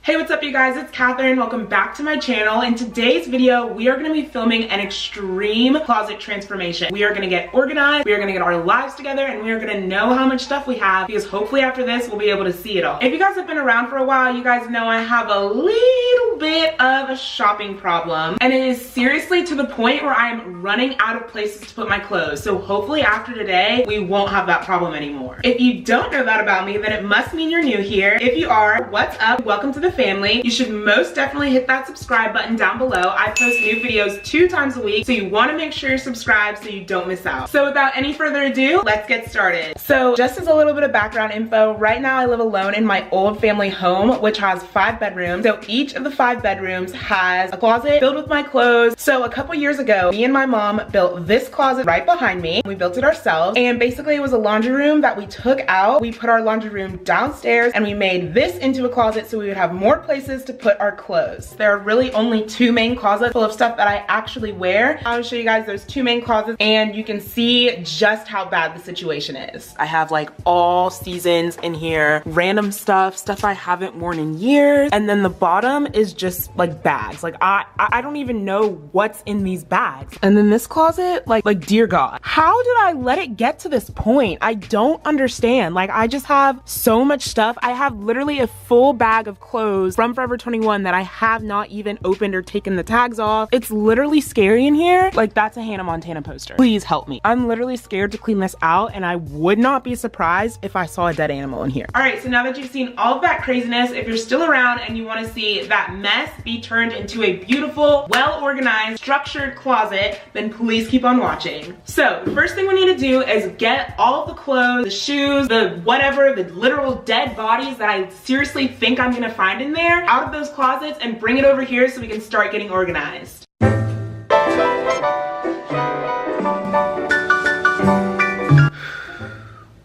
Hey, what's up you guys? It's Catherine. Welcome back to my channel. In today's video, we are going to be filming an extreme closet transformation. We are going to get organized, we are going to get our lives together, and we are going to know how much stuff we have because hopefully after this, we'll be able to see it all. If you guys have been around for a while, you guys know I have a little bit of a shopping problem, and it is seriously to the point where I'm running out of places to put my clothes. So hopefully after today, we won't have that problem anymore. If you don't know that about me, then it must mean you're new here. If you are, what's up? Welcome to the family. You should most definitely hit that subscribe button down below. I post new videos 2 times a week, so you want to make sure you're subscribed so you don't miss out. So without any further ado, let's get started. So just as a little bit of background info, right now I live alone in my old family home, which has 5 bedrooms. So each of the 5 bedrooms has a closet filled with my clothes. So a couple years ago, me and my mom built this closet right behind me. We built it ourselves, and basically it was a laundry room that we took out. We put our laundry room downstairs and we made this into a closet so we would have more places to put our clothes. There are really only 2 main closets full of stuff that I actually wear. I'll show you guys those 2 main closets and you can see just how bad the situation is. I have like all seasons in here, random stuff I haven't worn in years, and then the bottom is just like bags. Like I don't even know what's in these bags. And then this closet, like dear God, how did I let it get to this point? I don't understand. Like I just have so much stuff. I have literally a full bag of clothes from Forever 21 that I have not even opened or taken the tags off. It's literally scary in here. Like that's a Hannah Montana poster. Please help me. I'm literally scared to clean this out, and I would not be surprised if I saw a dead animal in here. All right, so now that you've seen all of that craziness, if you're still around and you want to see that mess be turned into a beautiful, well-organized, structured closet, then please keep on watching. So the first thing we need to do is get all of the clothes, the shoes, the whatever, the literal dead bodies that I seriously think I'm gonna find in there out of those closets and bring it over here so we can start getting organized.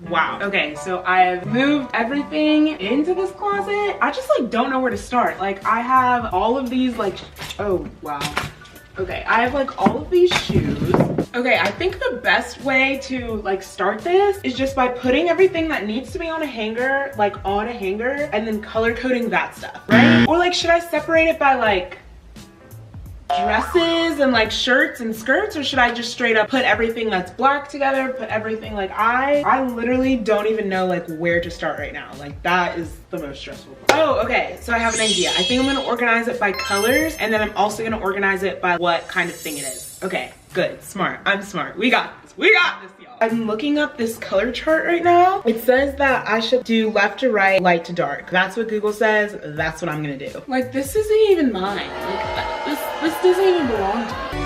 Wow. Okay, so I've moved everything into this closet. I just like don't know where to start. Like I have all of these like, oh wow. Okay, I have like all of these shoes. Okay, I think the best way to like start this is just by putting everything that needs to be on a hanger, like on a hanger, and then color coding that stuff, right? Or like, should I separate it by like dresses and like shirts and skirts, or should I just straight up put everything that's black together, put everything like I literally don't even know like where to start right now. Like that is the most stressful part. Oh, okay, so I have an idea. I think I'm gonna organize it by colors, and then I'm also gonna organize it by what kind of thing it is. Okay, good, smart, I'm smart. We got this, y'all. I'm looking up this color chart right now. It says that I should do left to right, light to dark. That's what Google says, that's what I'm gonna do. Like this isn't even mine. Like this doesn't even belong to me.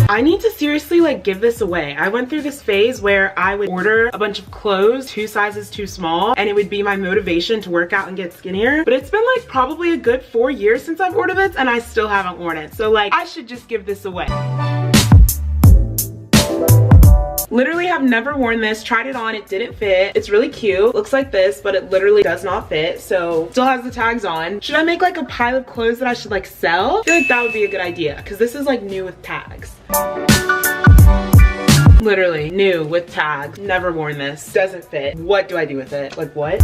I need to seriously like give this away. I went through this phase where I would order a bunch of clothes 2 sizes too small, and it would be my motivation to work out and get skinnier. But it's been like probably a good 4 years since I've ordered this and I still haven't worn it. So like I should just give this away. Literally have never worn this, tried it on, it didn't fit. It's really cute, looks like this, but it literally does not fit, so still has the tags on. Should I make like a pile of clothes that I should like sell? I feel like that would be a good idea, because this is like new with tags. Literally new with tags, never worn this, doesn't fit. What do I do with it? Like what?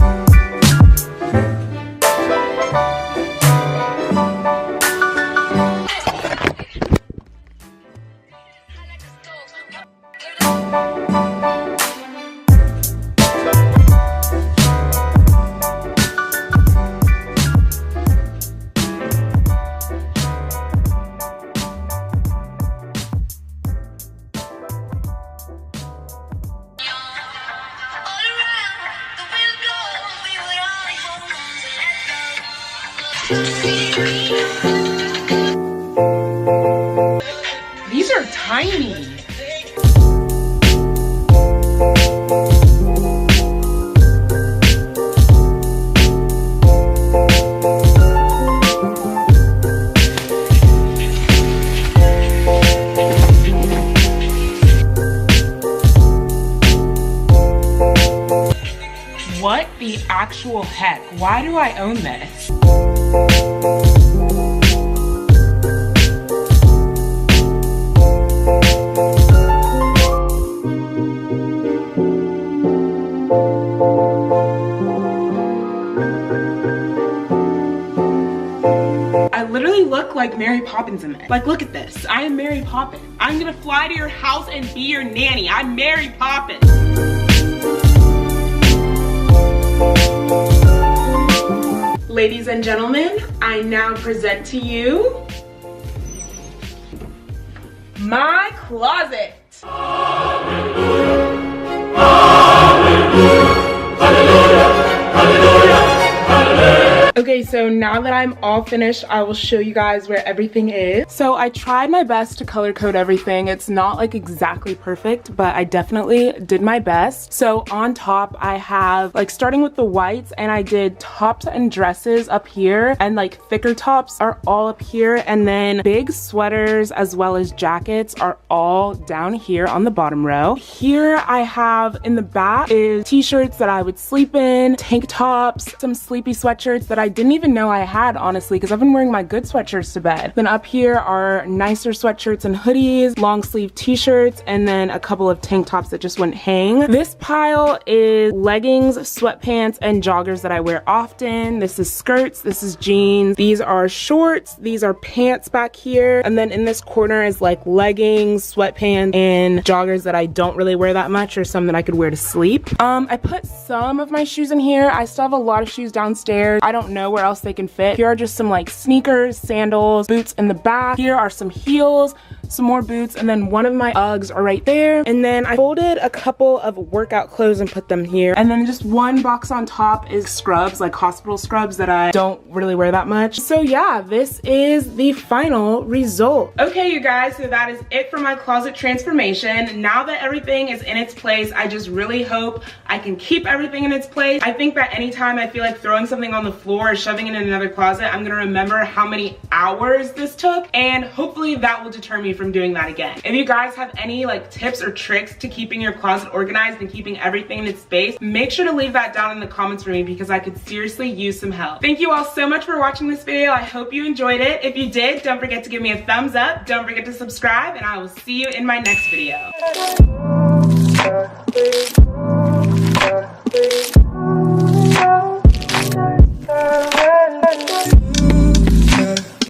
These are tiny. What the actual heck? Why do I own this? literally look like Mary Poppins in it. Like, look at this. I am Mary Poppins. I'm gonna fly to your house and be your nanny. I'm Mary Poppins. Ladies and gentlemen, I now present to you my closet. Hallelujah. Hallelujah. Hallelujah. Hallelujah. Okay, so now that I'm all finished, I will show you guys where everything is. So I tried my best to color code everything. It's not like exactly perfect, but I definitely did my best. So on top, I have like starting with the whites, and I did tops and dresses up here, and like thicker tops are all up here, and then big sweaters as well as jackets are all down here on the bottom row. Here I have in the back is t-shirts that I would sleep in, tank tops, some sleepy sweatshirts that I didn't even know I had, honestly, because I've been wearing my good sweatshirts to bed. Then up here are nicer sweatshirts and hoodies, long sleeve t-shirts, and then a couple of tank tops that just wouldn't hang. This pile is leggings, sweatpants, and joggers that I wear often. This is skirts, this is jeans, these are shorts, these are pants back here, and then in this corner is like leggings, sweatpants, and joggers that I don't really wear that much, or some that I could wear to sleep. I put some of my shoes in here. I still have a lot of shoes downstairs. I don't know where else they can fit. Here are just some like sneakers, sandals, boots in the back. Here are some heels, some more boots, and then one of my Uggs are right there. And then I folded a couple of workout clothes and put them here. And then just one box on top is scrubs, like hospital scrubs that I don't really wear that much. So yeah, this is the final result. Okay, you guys, so that is it for my closet transformation. Now that everything is in its place, I just really hope I can keep everything in its place. I think that anytime I feel like throwing something on the floor or shoving it in another closet, I'm gonna remember how many hours this took, and hopefully that will deter me from doing that again. If you guys have any like tips or tricks to keeping your closet organized and keeping everything in its space, make sure to leave that down in the comments for me, because I could seriously use some help. Thank you all so much for watching this video. I hope you enjoyed it. If you did, don't forget to give me a thumbs up. Don't forget to subscribe, and I will see you in my next video.